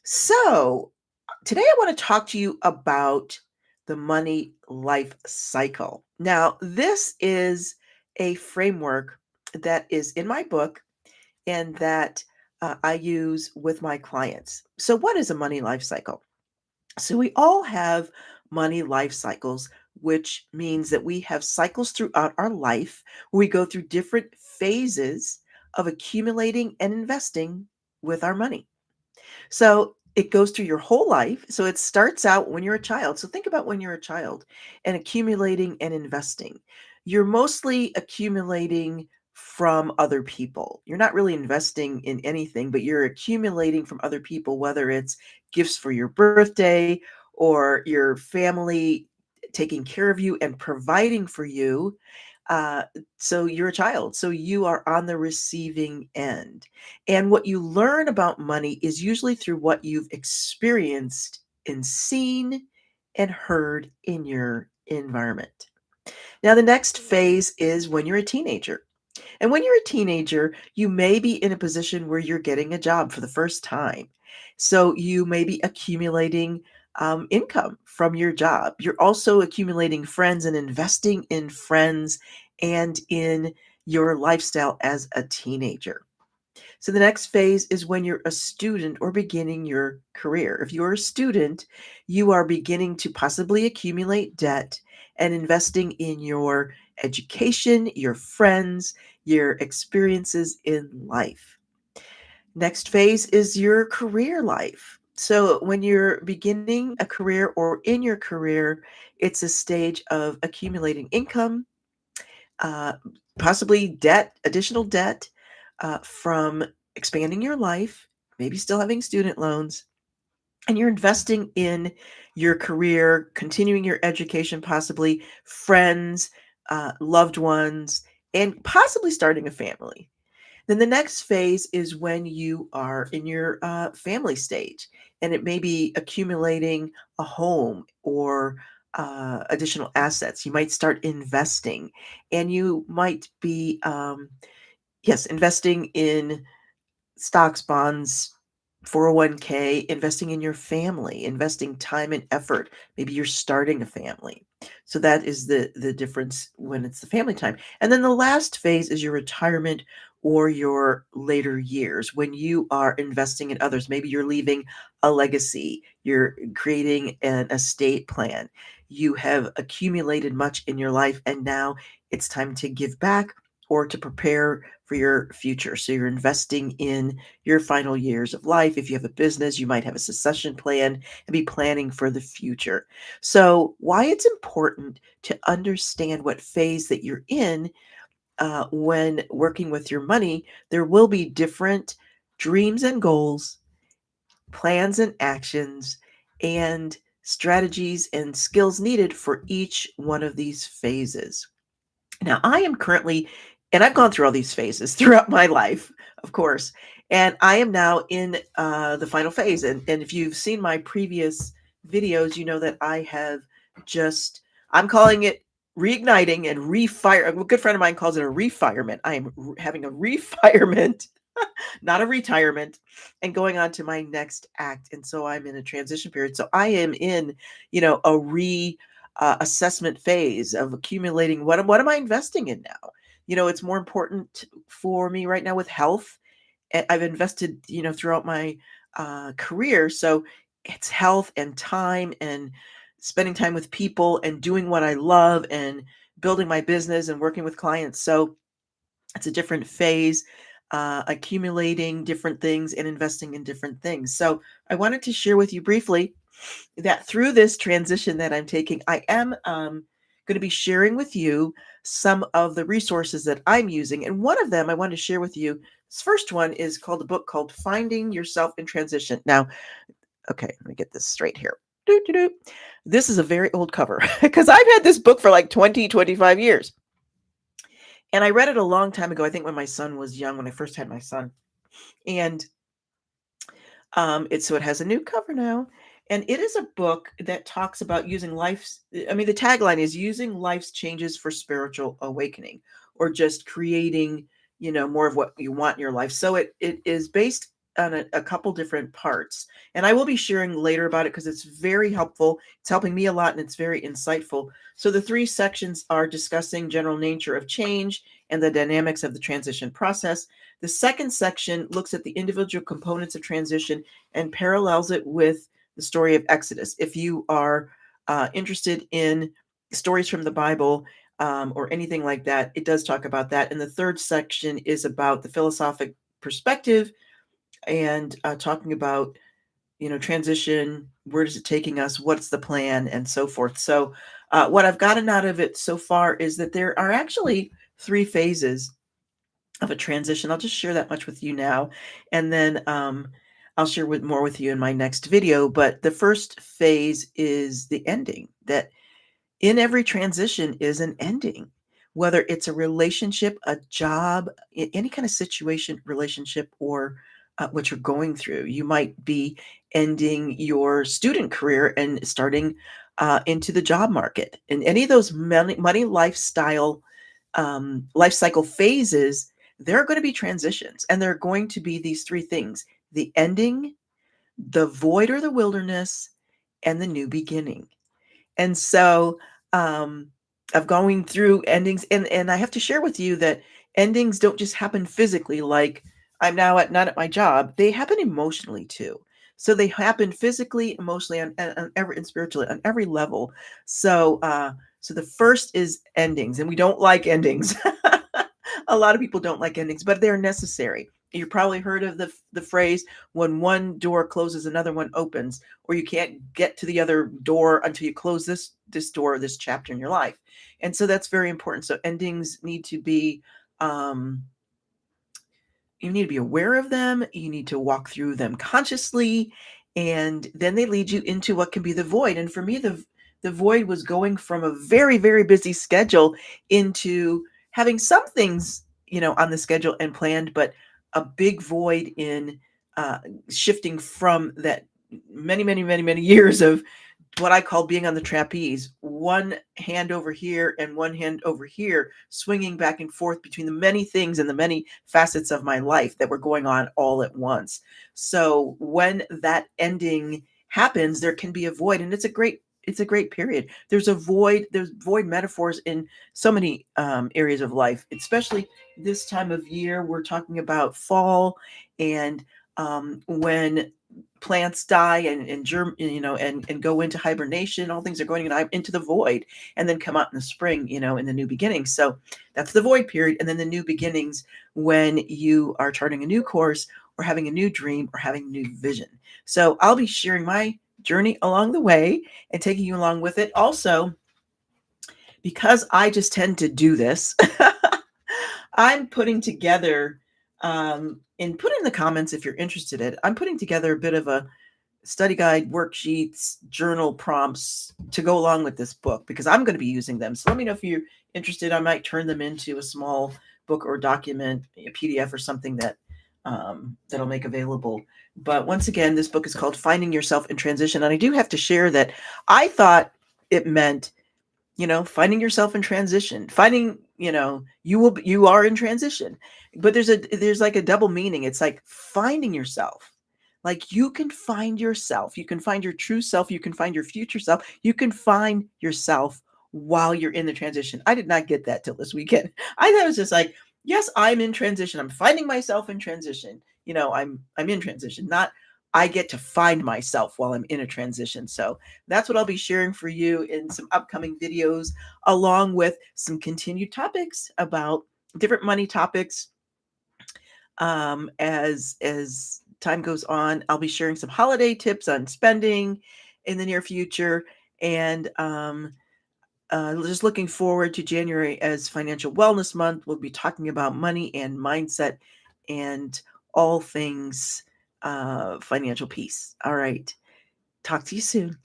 So, today I want to talk to you about the money life cycle. Now, this is a framework that is in my book and that I use with my clients. So, what is a money life cycle? So, we all have money life cycles, which means that we have cycles throughout our life where we go through different phases of accumulating and investing with our money. So it goes through your whole life. So it starts out when you're a child. So think about when you're a child and accumulating and investing. You're mostly accumulating from other people. You're not really investing in anything, but you're accumulating from other people, whether it's gifts for your birthday or your family taking care of you and providing for you. Uh, so you're a child. So you are on the receiving end. And what you learn about money is usually through what you've experienced and seen and heard in your environment. Now, the next phase is when you're a teenager. And when you're a teenager, you may be in a position where you're getting a job for the first time. So you may be accumulating income from your job. You're also accumulating friends and investing in friends and in your lifestyle as a teenager. So the next phase is when you're a student or beginning your career. If you're a student, you are beginning to possibly accumulate debt and investing in your education, your friends, your experiences in life. Next phase is your career life. So when you're beginning a career or in your career, it's a stage of accumulating income, uh, possibly debt, additional debt from expanding your life, maybe still having student loans, and you're investing in your career, continuing your education, possibly friends, loved ones, and possibly starting a family. Then the next phase is when you are in your family stage, and it may be accumulating a home or additional assets. You might start investing, and you might be, yes, investing in stocks, bonds, 401k, investing in your family, investing time and effort. Maybe you're starting a family. So that is the difference when it's the family time. And then the last phase is your retirement or your later years when you are investing in others. Maybe you're leaving a legacy, you're creating an estate plan. You have accumulated much in your life and now it's time to give back or to prepare for your future. So you're investing in your final years of life. If you have a business, you might have a succession plan and be planning for the future. So, why it's important to understand what phase that you're in when working with your money, there will be different dreams and goals, plans and actions, and strategies and skills needed for each one of these phases. Now, I am currently, and I've gone through all these phases throughout my life, of course, and I am now in the final phase. And if you've seen my previous videos, you know that I have just, I'm calling it reigniting and refire. A good friend of mine calls it a refirement. I am having a refirement, not a retirement, and going on to my next act. And so I'm in a transition period. So I am in, a assessment phase of accumulating what am I investing in now? It's more important for me right now with health. I've invested, throughout my career. So it's health and time and spending time with people and doing what I love and building my business and working with clients. So it's a different phase, accumulating different things and investing in different things. So I wanted to share with you briefly that through this transition that I'm taking, I am going to be sharing with you some of the resources that I'm using. And one of them I want to share with you. This first one is called a book called Finding Yourself in Transition. Now, okay, let me get this straight here. Doo-doo-doo. This is a very old cover because I've had this book for like 20, 25 years. And I read it a long time ago, I think when my son was young, when I first had my son. And so it has a new cover now. And it is a book that talks about using life's, I mean, the tagline is using life's changes for spiritual awakening or just creating, more of what you want in your life. So it is based on a couple different parts, and I will be sharing later about it because it's very helpful. It's helping me a lot and it's very insightful. So the three sections are discussing general nature of change and the dynamics of the transition process. The second section looks at the individual components of transition and parallels it with the story of Exodus. If you are interested in stories from the Bible, or anything like that, it does talk about that. And the third section is about the philosophic perspective and talking about, transition, where is it taking us, what's the plan, and so forth. So what I've gotten out of it so far is that there are actually three phases of a transition. I'll just share that much with you now, and then I'll share more with you in my next video. But the first phase is the ending, that in every transition is an ending, whether it's a relationship, a job, any kind of situation, relationship, or what you're going through. You might be ending your student career and starting into the job market. And any of those money life cycle phases, there are going to be transitions. And there are going to be these three things: the ending, the void or the wilderness, and the new beginning. And so, of going through endings, and I have to share with you that endings don't just happen physically, like I'm now not at my job. They happen emotionally too. So they happen physically, emotionally, on every, and spiritually, on every level. So, so the first is endings, and we don't like endings. A lot of people don't like endings, but they're necessary. You've probably heard of the phrase, when one door closes, another one opens, or you can't get to the other door until you close this door, this chapter in your life. And so that's very important. So endings need to be, um, you need to be aware of them. You need to walk through them consciously, and then they lead you into what can be the void. And for me, the void was going from a very, very busy schedule into having some things, on the schedule and planned, but a big void in uh, shifting from that many, many, many, many years of what I call being on the trapeze, one hand over here and one hand over here, swinging back and forth between the many things and the many facets of my life that were going on all at once. So when that ending happens, there can be a void, and it's a great period. There's void metaphors in so many areas of life, especially this time of year. We're talking about fall, and when plants die and germ, and go into hibernation, all things are going into the void, and then come out in the spring, in the new beginnings. So that's the void period. And then the new beginnings, when you are charting a new course, or having a new dream, or having a new vision. So I'll be sharing my journey along the way and taking you along with it. Also, because I just tend to do this, I'm putting together, and put in the comments if you're interested in it, I'm putting together a bit of a study guide, worksheets, journal prompts to go along with this book, because I'm going to be using them. So let me know if you're interested. I might turn them into a small book or document, a PDF or something that I'll make available. But once again, this book is called Finding Yourself in Transition. And I do have to share that I thought it meant, finding yourself in transition, finding, you are in transition, but there's like a double meaning. It's like finding yourself. Like you can find yourself, you can find your true self, you can find your future self, you can find yourself while you're in the transition. I did not get that till this weekend. I thought it was just like, yes, I'm in transition. I'm finding myself in transition. I'm in transition, not I get to find myself while I'm in a transition. So that's what I'll be sharing for you in some upcoming videos, along with some continued topics about different money topics. As time goes on, I'll be sharing some holiday tips on spending in the near future, and just looking forward to January as Financial Wellness Month. We'll be talking about money and mindset and all things financial peace. All right. Talk to you soon.